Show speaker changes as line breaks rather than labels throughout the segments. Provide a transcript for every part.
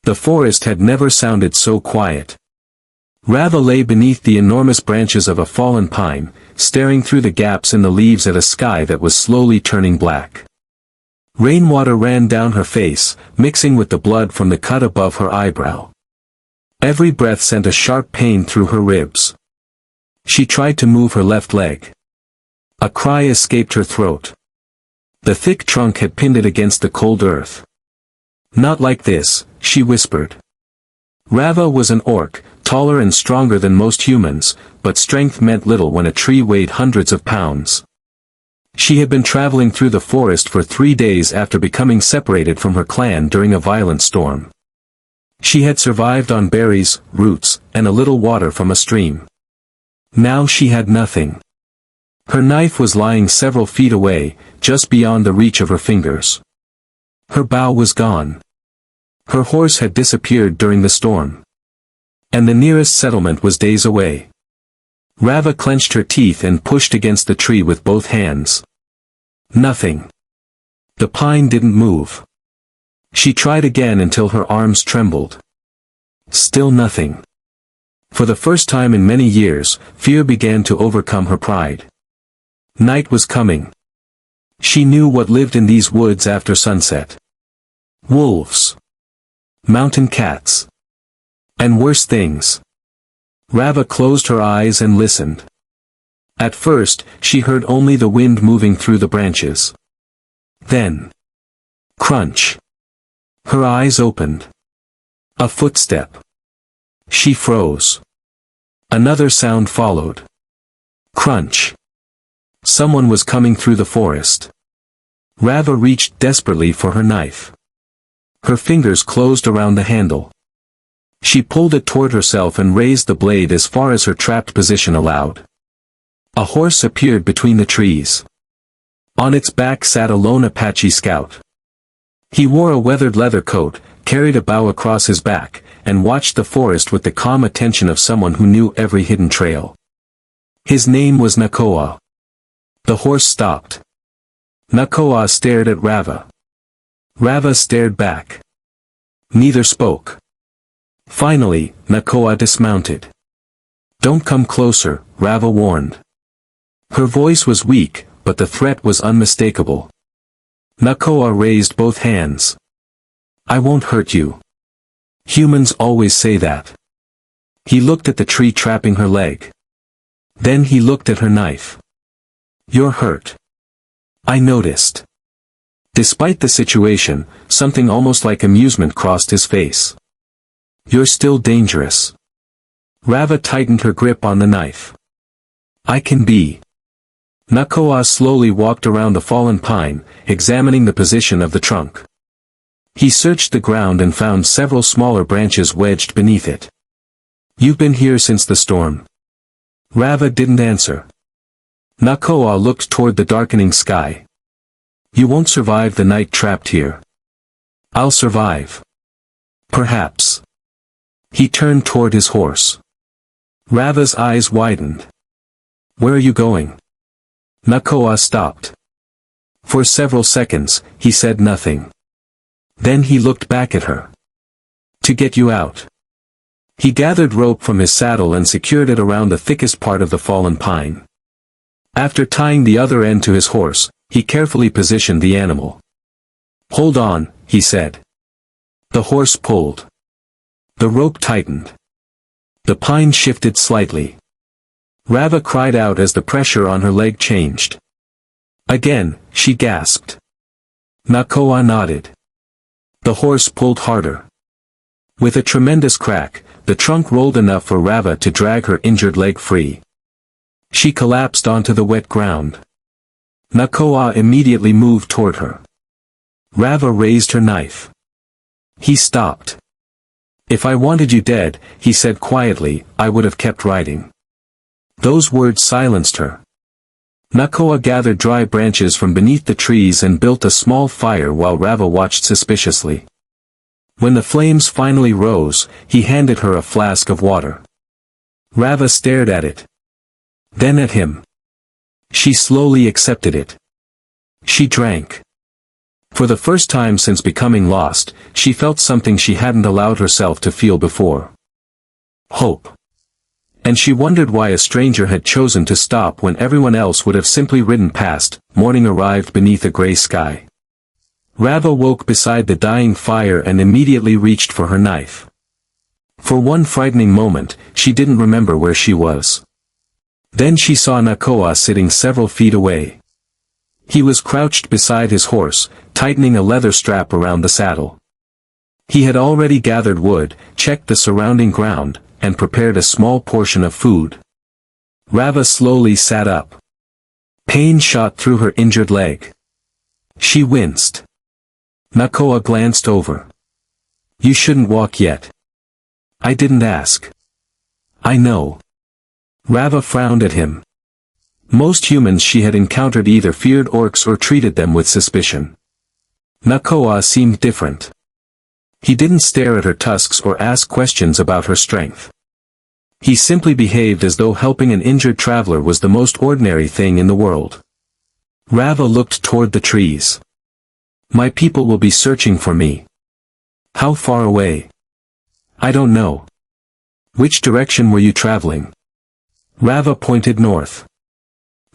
The forest had never sounded so quiet. Rava lay beneath the enormous branches of a fallen pine, staring through the gaps in the leaves at a sky that was slowly turning black. Rainwater ran down her face, mixing with the blood from the cut above her eyebrow. Every breath sent a sharp pain through her ribs. She tried to move her left leg. A cry escaped her throat. The thick trunk had pinned it against the cold earth. "Not like this," she whispered. Rava was an orc, taller and stronger than most humans, but strength meant little when a tree weighed hundreds of pounds. She had been traveling through the forest for 3 days after becoming separated from her clan during a violent storm. She had survived on berries, roots, and a little water from a stream. Now she had nothing. Her knife was lying several feet away, just beyond the reach of her fingers. Her bow was gone. Her horse had disappeared during the storm. And the nearest settlement was days away. Rava clenched her teeth and pushed against the tree with both hands. Nothing. The pine didn't move. She tried again until her arms trembled. Still nothing. For the first time in many years, fear began to overcome her pride. Night was coming. She knew what lived in these woods after sunset. Wolves. Mountain cats. And worse things. Rava closed her eyes and listened. At first, she heard only the wind moving through the branches. Then. Crunch. Her eyes opened. A footstep. She froze. Another sound followed. Crunch. Someone was coming through the forest. Rava reached desperately for her knife. Her fingers closed around the handle. She pulled it toward herself and raised the blade as far as her trapped position allowed. A horse appeared between the trees. On its back sat a lone Apache scout. He wore a weathered leather coat, carried a bow across his back, and watched the forest with the calm attention of someone who knew every hidden trail. His name was Nakoa. The horse stopped. Nakoa stared at Rava. Rava stared back. Neither spoke. Finally, Nakoa dismounted. "Don't come closer," Rava warned. Her voice was weak, but the threat was unmistakable. Nakoa raised both hands. "I won't hurt you. Humans always say that." He looked at the tree trapping her leg. Then he looked at her knife. "You're hurt. I noticed." Despite the situation, something almost like amusement crossed his face. "You're still dangerous." Rava tightened her grip on the knife. "I can be." Nakoa slowly walked around the fallen pine, examining the position of the trunk. He searched the ground and found several smaller branches wedged beneath it. "You've been here since the storm?" Rava didn't answer. Nakoa looked toward the darkening sky. "You won't survive the night trapped here." "I'll survive. Perhaps." He turned toward his horse. Rava's eyes widened. "Where are you going?" Nakoa stopped. For several seconds, he said nothing. Then he looked back at her. "To get you out." He gathered rope from his saddle and secured it around the thickest part of the fallen pine. After tying the other end to his horse, he carefully positioned the animal. "Hold on," he said. The horse pulled. The rope tightened. The pine shifted slightly. Rava cried out as the pressure on her leg changed. Again, she gasped. Nakoa nodded. The horse pulled harder. With a tremendous crack, the trunk rolled enough for Rava to drag her injured leg free. She collapsed onto the wet ground. Nakoa immediately moved toward her. Rava raised her knife. He stopped. "If I wanted you dead," he said quietly, "I would have kept riding." Those words silenced her. Nakoa gathered dry branches from beneath the trees and built a small fire while Rava watched suspiciously. When the flames finally rose, he handed her a flask of water. Rava stared at it. Then at him. She slowly accepted it. She drank. For the first time since becoming lost, she felt something she hadn't allowed herself to feel before. Hope. And she wondered why a stranger had chosen to stop when everyone else would have simply ridden past. Morning arrived beneath a gray sky. Rava woke beside the dying fire and immediately reached for her knife. For one frightening moment, she didn't remember where she was. Then she saw Nakoa sitting several feet away. He was crouched beside his horse, tightening a leather strap around the saddle. He had already gathered wood, checked the surrounding ground, and prepared a small portion of food. Rava slowly sat up. Pain shot through her injured leg. She winced. Nakoa glanced over. "You shouldn't walk yet." "I didn't ask." "I know." Rava frowned at him. Most humans she had encountered either feared orcs or treated them with suspicion. Nakoa seemed different. He didn't stare at her tusks or ask questions about her strength. He simply behaved as though helping an injured traveler was the most ordinary thing in the world. Rava looked toward the trees. "My people will be searching for me." "How far away?" "I don't know." "Which direction were you traveling?" Rava pointed north.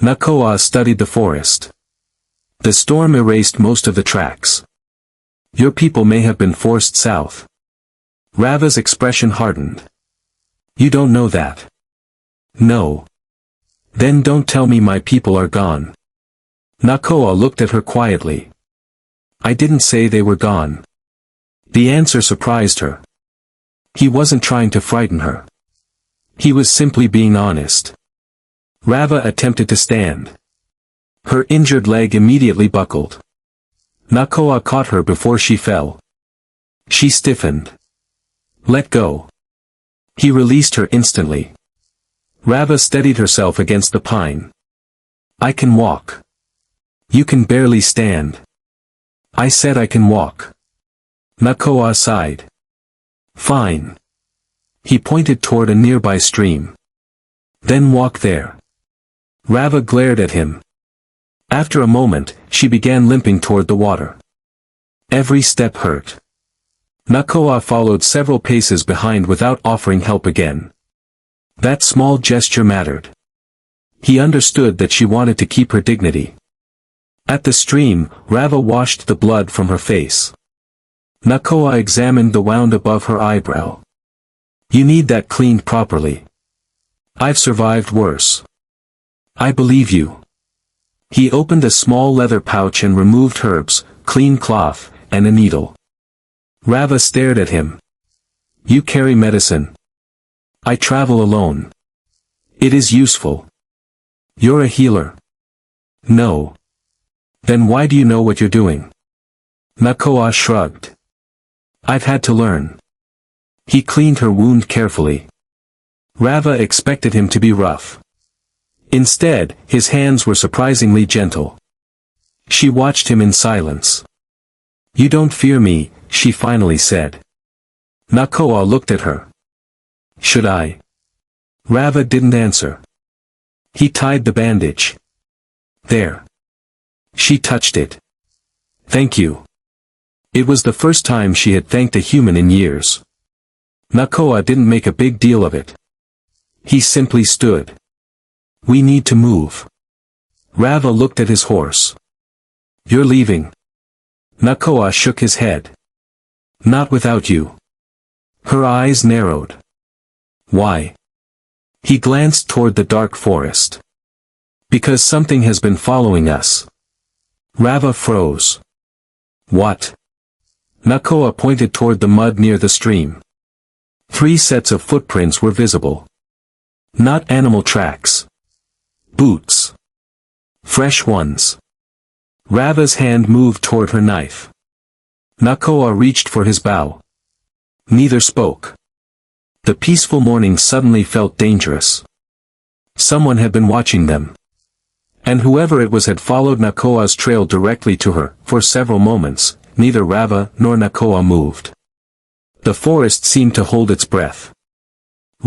Nakoa studied the forest. The storm erased most of the tracks. "Your people may have been forced south." Rava's expression hardened. "You don't know that." "No." "Then don't tell me my people are gone." Nakoa looked at her quietly. "I didn't say they were gone." The answer surprised her. He wasn't trying to frighten her. He was simply being honest. Rava attempted to stand. Her injured leg immediately buckled. Nakoa caught her before she fell. She stiffened. "Let go." He released her instantly. Rava steadied herself against the pine. "I can walk." "You can barely stand." "I said I can walk." Nakoa sighed. "Fine." He pointed toward a nearby stream. "Then walk there." Rava glared at him. After a moment, she began limping toward the water. Every step hurt. Nakoa followed several paces behind without offering help again. That small gesture mattered. He understood that she wanted to keep her dignity. At the stream, Rava washed the blood from her face. Nakoa examined the wound above her eyebrow. "You need that cleaned properly." "I've survived worse." "I believe you." He opened a small leather pouch and removed herbs, clean cloth, and a needle. Rava stared at him. "You carry medicine." "I travel alone." "It is useful." "You're a healer." "No." "Then why do you know what you're doing?" Nakoa shrugged. "I've had to learn." He cleaned her wound carefully. Rava expected him to be rough. Instead, his hands were surprisingly gentle. She watched him in silence. "You don't fear me," she finally said. Nakoa looked at her. "Should I?" Rava didn't answer. He tied the bandage. "There." She touched it. "Thank you." It was the first time she had thanked a human in years. Nakoa didn't make a big deal of it. He simply stood. "We need to move." Rava looked at his horse. "You're leaving." Nakoa shook his head. "Not without you." Her eyes narrowed. "Why?" He glanced toward the dark forest. "Because something has been following us." Rava froze. "What?" Nakoa pointed toward the mud near the stream. 3 sets of footprints were visible. Not animal tracks. Boots. Fresh ones. Rava's hand moved toward her knife. Nakoa reached for his bow. Neither spoke. The peaceful morning suddenly felt dangerous. Someone had been watching them. And whoever it was had followed Nakoa's trail directly to her. For several moments, neither Rava nor Nakoa moved. The forest seemed to hold its breath.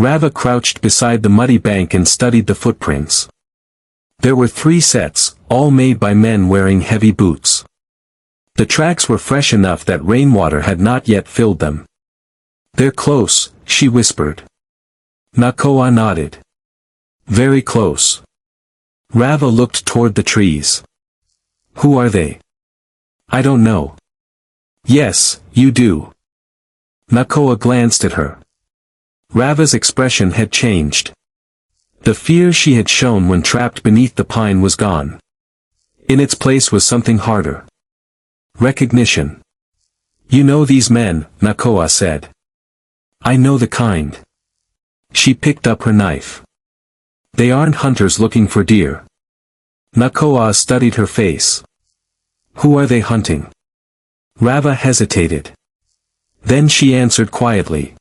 Rava crouched beside the muddy bank and studied the footprints. There were 3 sets, all made by men wearing heavy boots. The tracks were fresh enough that rainwater had not yet filled them. "They're close," she whispered. Nakoa nodded. "Very close." Rava looked toward the trees. "Who are they?" "I don't know." "Yes, you do." Nakoa glanced at her. Rava's expression had changed. The fear she had shown when trapped beneath the pine was gone. In its place was something harder. Recognition. "You know these men," Nakoa said. "I know the kind." She picked up her knife. "They aren't hunters looking for deer." Nakoa studied her face. "Who are they hunting?" Rava hesitated. Then she answered quietly.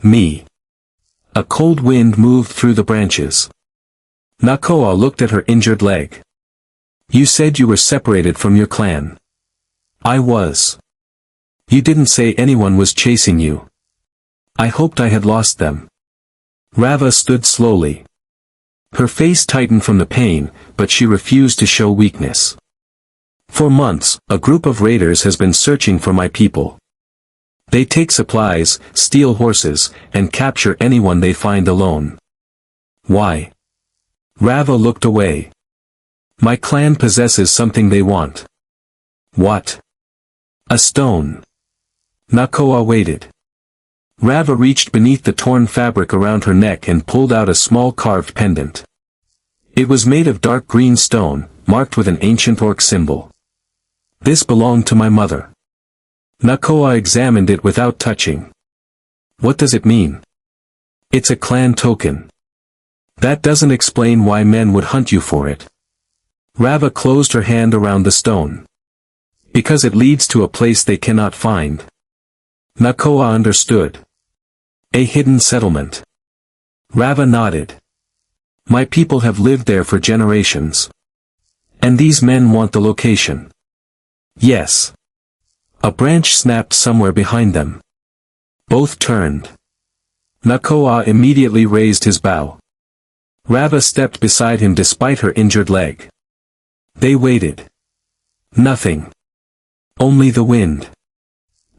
"Me." A cold wind moved through the branches. Nakoa looked at her injured leg. "You said you were separated from your clan." "I was." "You didn't say anyone was chasing you." "I hoped I had lost them." Rava stood slowly. Her face tightened from the pain, but she refused to show weakness. "For months, a group of raiders has been searching for my people. They take supplies, steal horses, and capture anyone they find alone." "Why?" Rava looked away. "My clan possesses something they want." "What?" "A stone." Nakoa waited. Rava reached beneath the torn fabric around her neck and pulled out a small carved pendant. It was made of dark green stone, marked with an ancient orc symbol. "This belonged to my mother." Nakoa examined it without touching. "What does it mean?" "It's a clan token." "That doesn't explain why men would hunt you for it." Rava closed her hand around the stone. "Because it leads to a place they cannot find." Nakoa understood. "A hidden settlement." Rava nodded. "My people have lived there for generations. And these men want the location." "Yes." A branch snapped somewhere behind them. Both turned. Nakoa immediately raised his bow. Rava stepped beside him despite her injured leg. They waited. Nothing. Only the wind.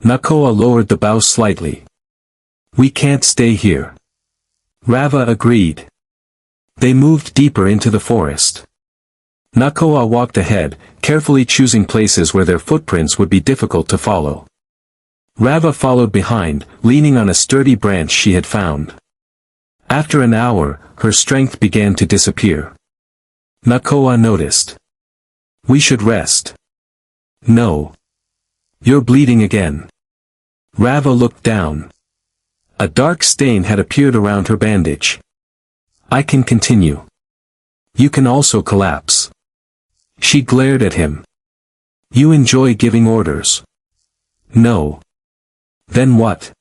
Nakoa lowered the bow slightly. "We can't stay here." Rava agreed. They moved deeper into the forest. Nakoa walked ahead, carefully choosing places where their footprints would be difficult to follow. Rava followed behind, leaning on a sturdy branch she had found. After an hour, her strength began to disappear. Nakoa noticed. "We should rest." "No. You're bleeding again." Rava looked down. A dark stain had appeared around her bandage. "I can continue. You can also collapse." She glared at him. "You enjoy giving orders." "No." "Then what?"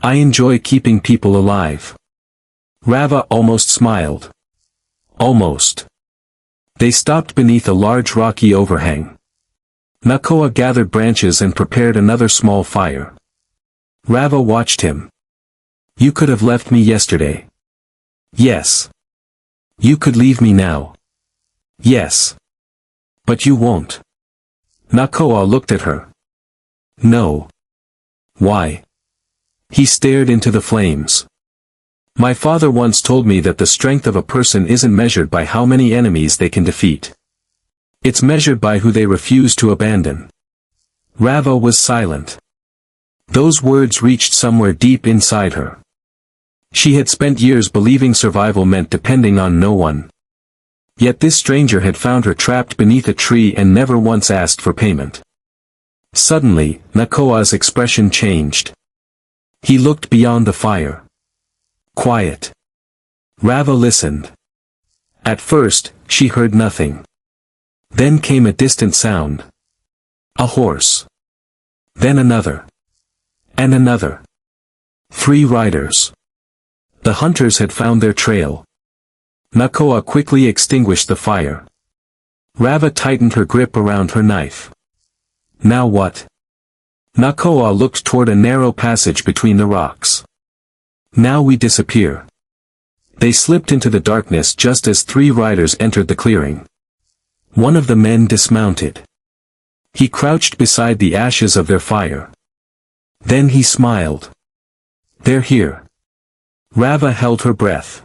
"I enjoy keeping people alive." Rava almost smiled. Almost. They stopped beneath a large rocky overhang. Nakoa gathered branches and prepared another small fire. Rava watched him. "You could have left me yesterday." "Yes." "You could leave me now." "Yes." "But you won't." Nakoa looked at her. "No." "Why?" He stared into the flames. "My father once told me that the strength of a person isn't measured by how many enemies they can defeat. It's measured by who they refuse to abandon." Rava was silent. Those words reached somewhere deep inside her. She had spent years believing survival meant depending on no one. Yet this stranger had found her trapped beneath a tree and never once asked for payment. Suddenly, Nakoa's expression changed. He looked beyond the fire. Quiet. Rava listened. At first, she heard nothing. Then came a distant sound. A horse. Then another. And another. 3 riders. The hunters had found their trail. Nakoa quickly extinguished the fire. Rava tightened her grip around her knife. Now what? Nakoa looked toward a narrow passage between the rocks. Now we disappear. They slipped into the darkness just as 3 riders entered the clearing. One of the men dismounted. He crouched beside the ashes of their fire. Then he smiled. "They're here." Rava held her breath.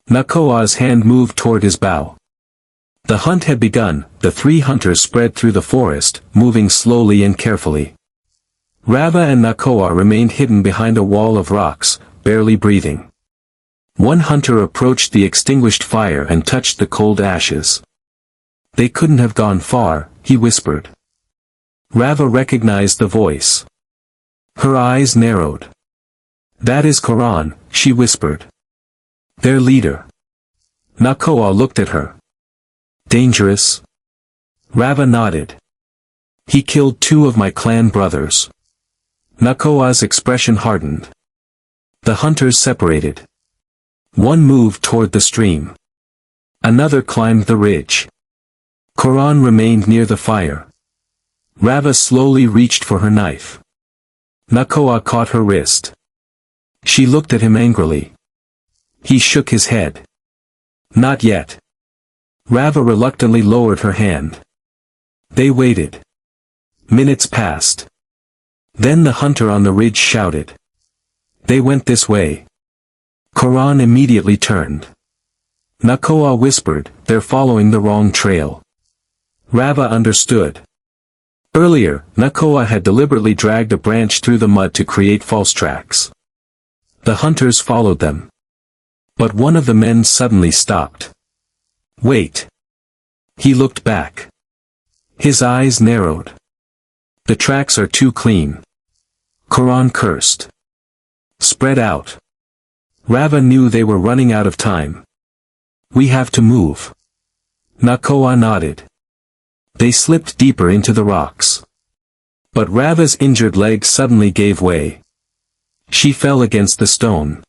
Nakoa's hand moved toward his bow. The hunt had begun. The three hunters spread through the forest, moving slowly and carefully. Rava and Nakoa remained hidden behind a wall of rocks, barely breathing. One hunter approached the extinguished fire and touched the cold ashes. "They couldn't have gone far," he whispered. Rava recognized the voice. Her eyes narrowed. "That is Koran," she whispered. "Their leader." Nakoa looked at her. "Dangerous?" Rava nodded. "He killed 2 of my clan brothers." Nakoa's expression hardened. The hunters separated. One moved toward the stream. Another climbed the ridge. Koran remained near the fire. Rava slowly reached for her knife. Nakoa caught her wrist. She looked at him angrily. He shook his head. "Not yet." Rava reluctantly lowered her hand. They waited. Minutes passed. Then the hunter on the ridge shouted. "They went this way." Koran immediately turned. Nakoa whispered, "They're following the wrong trail." Rava understood. Earlier, Nakoa had deliberately dragged a branch through the mud to create false tracks. The hunters followed them. But one of the men suddenly stopped. "Wait." He looked back. His eyes narrowed. "The tracks are too clean." Koran cursed. "Spread out." Rava knew they were running out of time. "We have to move." Nakoa nodded. They slipped deeper into the rocks. But Rava's injured leg suddenly gave way. She fell against the stone.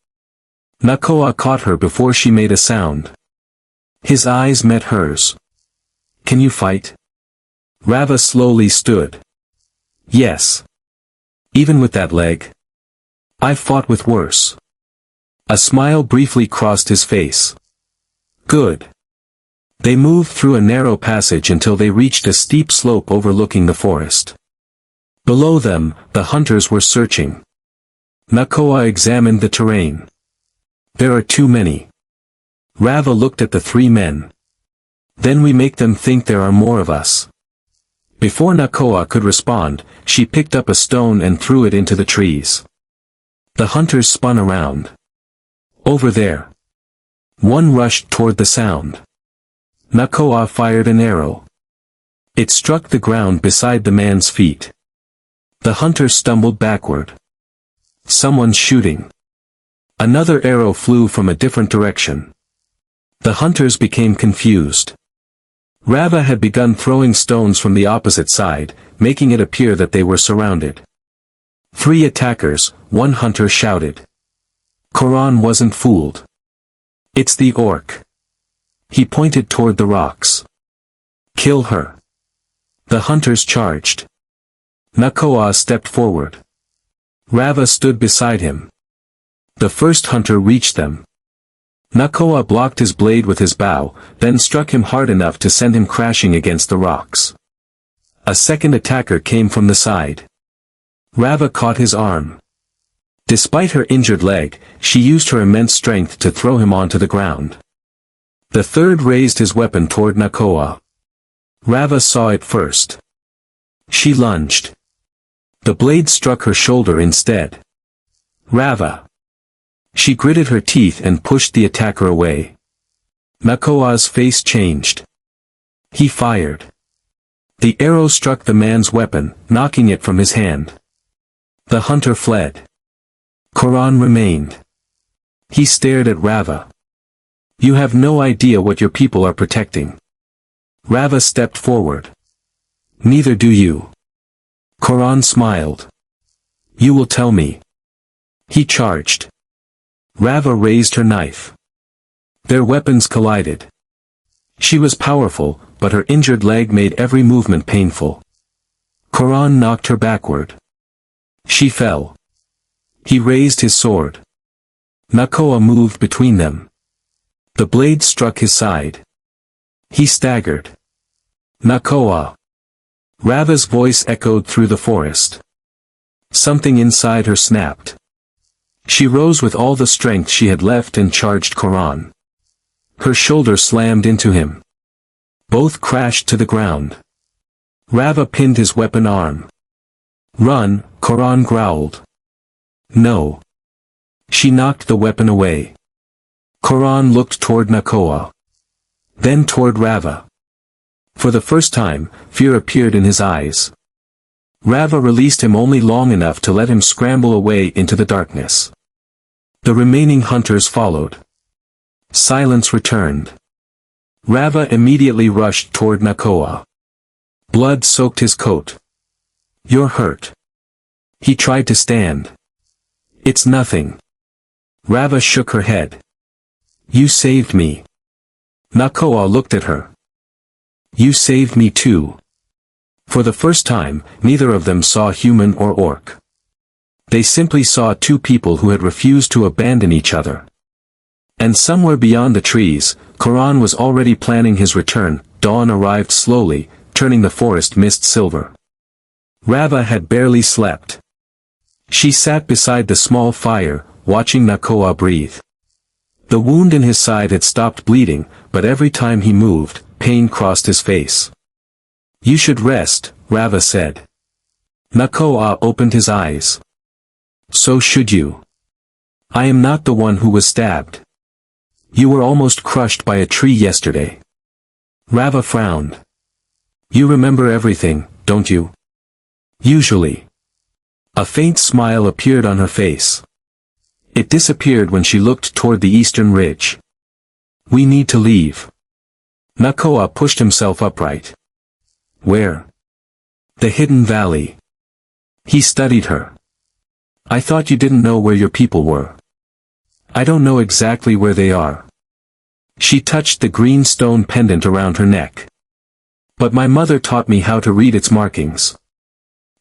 Nakoa caught her before she made a sound. His eyes met hers. "Can you fight?" Rava slowly stood. "Yes. Even with that leg. I've fought with worse." A smile briefly crossed his face. "Good." They moved through a narrow passage until they reached a steep slope overlooking the forest. Below them, the hunters were searching. Nakoa examined the terrain. "There are too many." Rava looked at the 3 men. "Then we make them think there are more of us." Before Nakoa could respond, she picked up a stone and threw it into the trees. The hunters spun around. "Over there." One rushed toward the sound. Nakoa fired an arrow. It struck the ground beside the man's feet. The hunter stumbled backward. "Someone's shooting." Another arrow flew from a different direction. The hunters became confused. Rava had begun throwing stones from the opposite side, making it appear that they were surrounded. 3 attackers, one hunter shouted. Koran wasn't fooled. "It's the orc." He pointed toward the rocks. "Kill her." The hunters charged. Nakoa stepped forward. Rava stood beside him. The first hunter reached them. Nakoa blocked his blade with his bow, then struck him hard enough to send him crashing against the rocks. A second attacker came from the side. Rava caught his arm. Despite her injured leg, she used her immense strength to throw him onto the ground. The third raised his weapon toward Nakoa. Rava saw it first. She lunged. The blade struck her shoulder instead. "Rava!" She gritted her teeth and pushed the attacker away. Nakoa's face changed. He fired. The arrow struck the man's weapon, knocking it from his hand. The hunter fled. Koran remained. He stared at Rava. "You have no idea what your people are protecting." Rava stepped forward. "Neither do you." Koran smiled. "You will tell me." He charged. Rava raised her knife. Their weapons collided. She was powerful, but her injured leg made every movement painful. Koran knocked her backward. She fell. He raised his sword. Nakoa moved between them. The blade struck his side. He staggered. "Nakoa!" Rava's voice echoed through the forest. Something inside her snapped. She rose with all the strength she had left and charged Koran. Her shoulder slammed into him. Both crashed to the ground. Rava pinned his weapon arm. "Run," Koran growled. "No." She knocked the weapon away. Koran looked toward Nakoa. Then toward Rava. For the first time, fear appeared in his eyes. Rava released him only long enough to let him scramble away into the darkness. The remaining hunters followed. Silence returned. Rava immediately rushed toward Nakoa. Blood soaked his coat. "You're hurt." He tried to stand. "It's nothing." Rava shook her head. "You saved me." Nakoa looked at her. "You saved me too." For the first time, neither of them saw human or orc. They simply saw two people who had refused to abandon each other. And somewhere beyond the trees, Koran was already planning his return. Dawn arrived slowly, turning the forest mist silver. Rava had barely slept. She sat beside the small fire, watching Nakoa breathe. The wound in his side had stopped bleeding, but every time he moved, pain crossed his face. "You should rest," Rava said. Nakoa opened his eyes. "So should you. I am not the one who was stabbed. You were almost crushed by a tree yesterday." Rava frowned. "You remember everything, don't you?" "Usually." A faint smile appeared on her face. It disappeared when she looked toward the eastern ridge. "We need to leave." Nakoa pushed himself upright. "Where?" "The hidden valley." He studied her. "I thought you didn't know where your people were." "I don't know exactly where they are." She touched the green stone pendant around her neck. "But my mother taught me how to read its markings."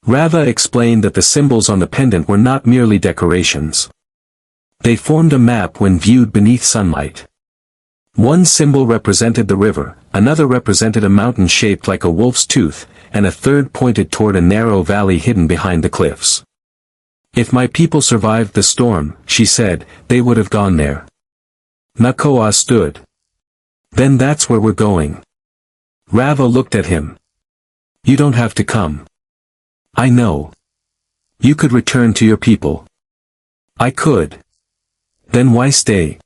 Rava explained that the symbols on the pendant were not merely decorations. They formed a map when viewed beneath sunlight. One symbol represented the river, another represented a mountain shaped like a wolf's tooth, and a third pointed toward a narrow valley hidden behind the cliffs. "If my people survived the storm," she said, "they would have gone there." Nakoa stood. "Then that's where we're going." Rava looked at him. "You don't have to come." "I know. You could return to your people." "I could." "Then why stay?"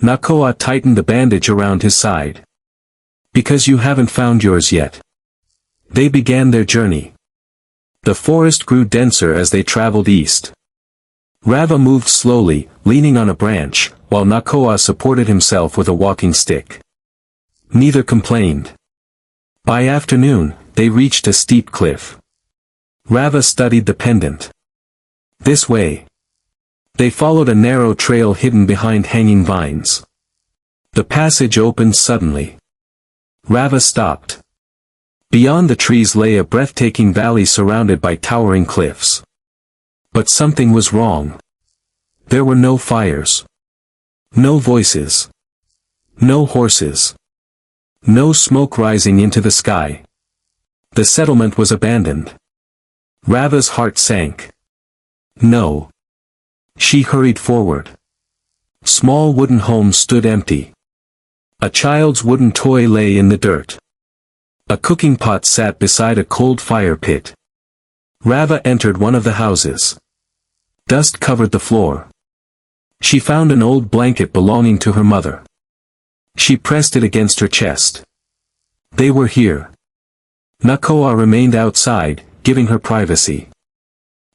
Nakoa tightened the bandage around his side. "Because you haven't found yours yet." They began their journey. The forest grew denser as they traveled east. Rava moved slowly, leaning on a branch, while Nakoa supported himself with a walking stick. Neither complained. By afternoon, they reached a steep cliff. Rava studied the pendant. "This way." They followed a narrow trail hidden behind hanging vines. The passage opened suddenly. Rava stopped. Beyond the trees lay a breathtaking valley surrounded by towering cliffs. But something was wrong. There were no fires. No voices. No horses. No smoke rising into the sky. The settlement was abandoned. Rava's heart sank. No. She hurried forward. Small wooden homes stood empty. A child's wooden toy lay in the dirt. A cooking pot sat beside a cold fire pit. Rava entered one of the houses. Dust covered the floor. She found an old blanket belonging to her mother. She pressed it against her chest. They were here. Nakoa remained outside, giving her privacy.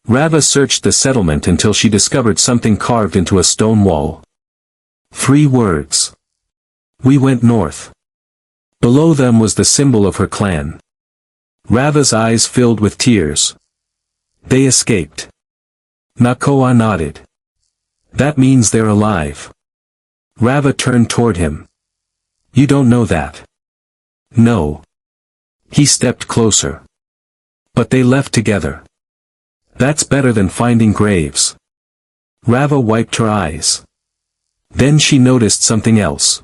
Rava searched the settlement until she discovered something carved into a stone wall. 3 words. "We went north." Below them was the symbol of her clan. Rava's eyes filled with tears. "They escaped." Nakoa nodded. "That means they're alive." Rava turned toward him. "You don't know that." "No." He stepped closer. "But they left together." "That's better than finding graves." Rava wiped her eyes. Then she noticed something else.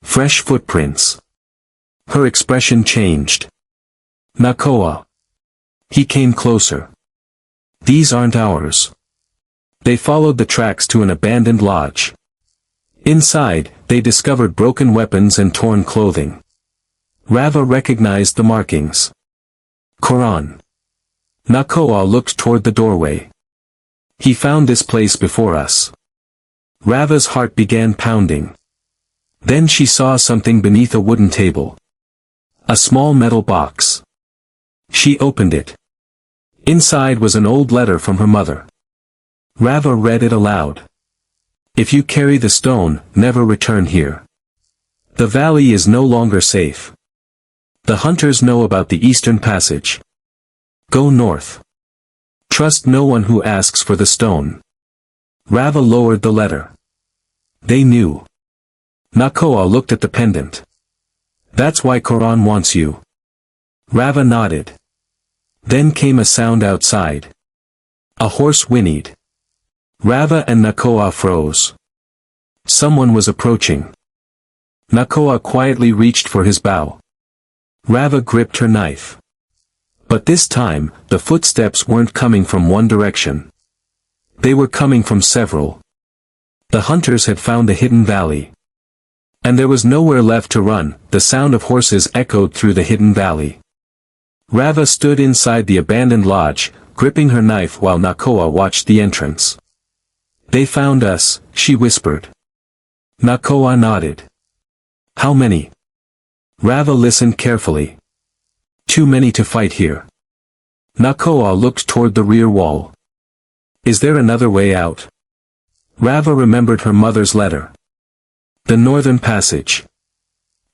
Fresh footprints. Her expression changed. Nakoa. He came closer. These aren't ours. They followed the tracks to an abandoned lodge. Inside, they discovered broken weapons and torn clothing. Rava recognized the markings. Koran. Nakoa looked toward the doorway. He found this place before us. Rava's heart began pounding. Then she saw something beneath a wooden table. A small metal box. She opened it. Inside was an old letter from her mother. Rava read it aloud. If you carry the stone, never return here. The valley is no longer safe. The hunters know about the eastern passage. Go north. Trust no one who asks for the stone. Rava lowered the letter. They knew. Nakoa looked at the pendant. That's why Koran wants you. Rava nodded. Then came a sound outside. A horse whinnied. Rava and Nakoa froze. Someone was approaching. Nakoa quietly reached for his bow. Rava gripped her knife. But this time, the footsteps weren't coming from one direction. They were coming from several. The hunters had found the hidden valley. And there was nowhere left to run. The sound of horses echoed through the hidden valley. Rava stood inside the abandoned lodge, gripping her knife while Nakoa watched the entrance. They found us, she whispered. Nakoa nodded. How many? Rava listened carefully. Too many to fight here. Nakoa looked toward the rear wall. Is there another way out? Rava remembered her mother's letter. The northern passage.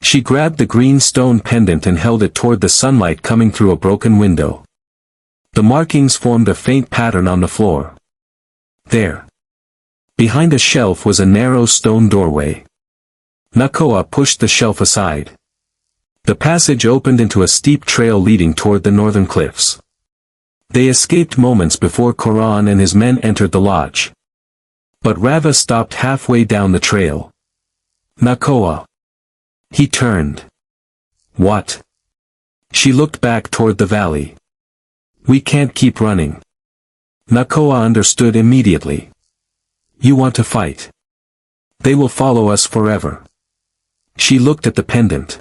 She grabbed the green stone pendant and held it toward the sunlight coming through a broken window. The markings formed a faint pattern on the floor. There. Behind a shelf was a narrow stone doorway. Nakoa pushed the shelf aside. The passage opened into a steep trail leading toward the northern cliffs. They escaped moments before Koran and his men entered the lodge. But Rava stopped halfway down the trail. Nakoa. He turned. What? She looked back toward the valley. We can't keep running. Nakoa understood immediately. You want to fight. They will follow us forever. She looked at the pendant.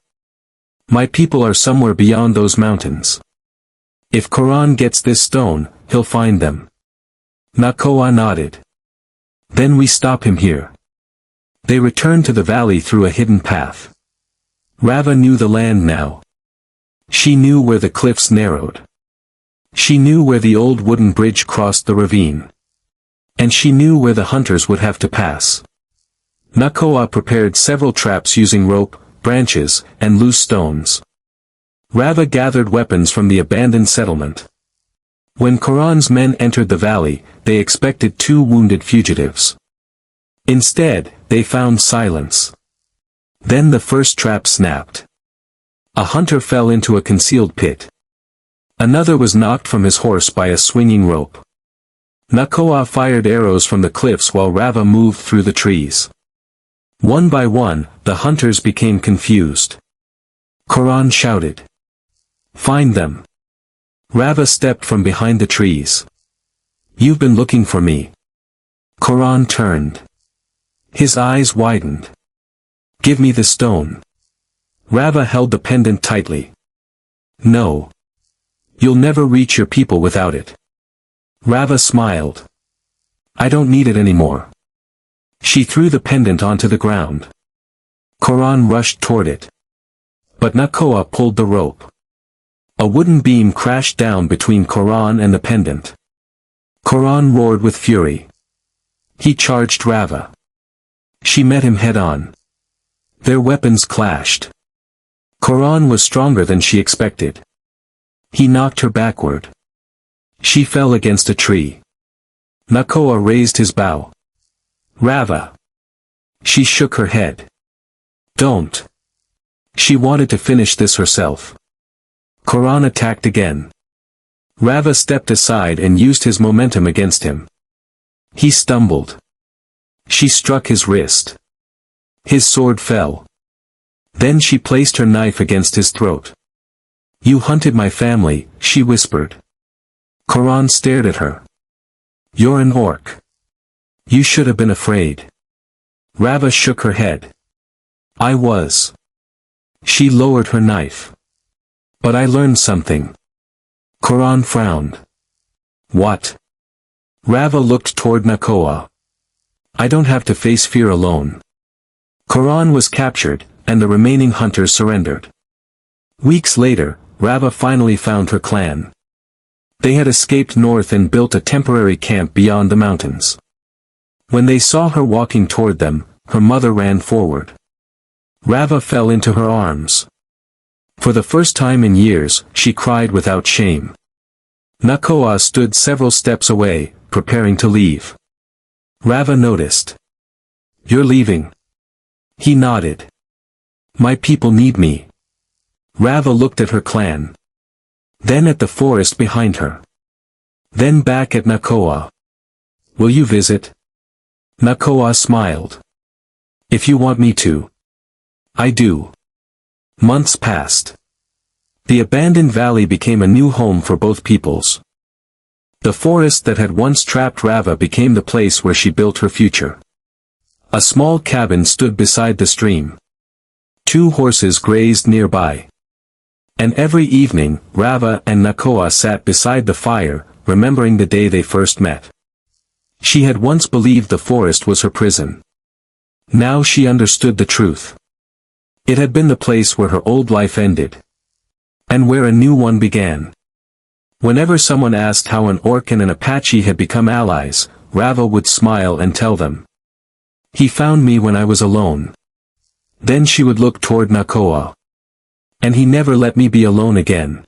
My people are somewhere beyond those mountains. If Koran gets this stone, he'll find them. Nakoa nodded. Then we stop him here. They returned to the valley through a hidden path. Rava knew the land now. She knew where the cliffs narrowed. She knew where the old wooden bridge crossed the ravine. And she knew where the hunters would have to pass. Nakoa prepared several traps using rope, branches, and loose stones. Rava gathered weapons from the abandoned settlement. When Koran's men entered the valley, they expected 2 wounded fugitives. Instead, they found silence. Then the first trap snapped. A hunter fell into a concealed pit. Another was knocked from his horse by a swinging rope. Nakoa fired arrows from the cliffs while Rava moved through the trees. One by one, the hunters became confused. Koran shouted. Find them. Rava stepped from behind the trees. You've been looking for me. Koran turned. His eyes widened. Give me the stone. Rava held the pendant tightly. No. You'll never reach your people without it. Rava smiled. I don't need it anymore. She threw the pendant onto the ground. Koran rushed toward it. But Nakoa pulled the rope. A wooden beam crashed down between Koran and the pendant. Koran roared with fury. He charged Rava. She met him head-on. Their weapons clashed. Koran was stronger than she expected. He knocked her backward. She fell against a tree. Nakoa raised his bow. Rava. She shook her head. Don't. She wanted to finish this herself. Koran attacked again. Rava stepped aside and used his momentum against him. He stumbled. She struck his wrist. His sword fell. Then she placed her knife against his throat. You hunted my family, she whispered. Coran stared at her. You're an orc. You should have been afraid. Rava shook her head. I was. She lowered her knife. But I learned something. Coran frowned. What? Rava looked toward Nakoa. I don't have to face fear alone. Coran was captured, and the remaining hunters surrendered. Weeks later, Rava finally found her clan. They had escaped north and built a temporary camp beyond the mountains. When they saw her walking toward them, her mother ran forward. Rava fell into her arms. For the first time in years, she cried without shame. Nakoa stood several steps away, preparing to leave. Rava noticed. You're leaving? He nodded. My people need me. Rava looked at her clan. Then at the forest behind her. Then back at Nakoa. Will you visit? Nakoa smiled. If you want me to. I do. Months passed. The abandoned valley became a new home for both peoples. The forest that had once trapped Rava became the place where she built her future. A small cabin stood beside the stream. 2 horses grazed nearby. And every evening, Rava and Nakoa sat beside the fire, remembering the day they first met. She had once believed the forest was her prison. Now she understood the truth. It had been the place where her old life ended. And where a new one began. Whenever someone asked how an orc and an Apache had become allies, Rava would smile and tell them. He found me when I was alone. Then she would look toward Nakoa. And he never let me be alone again.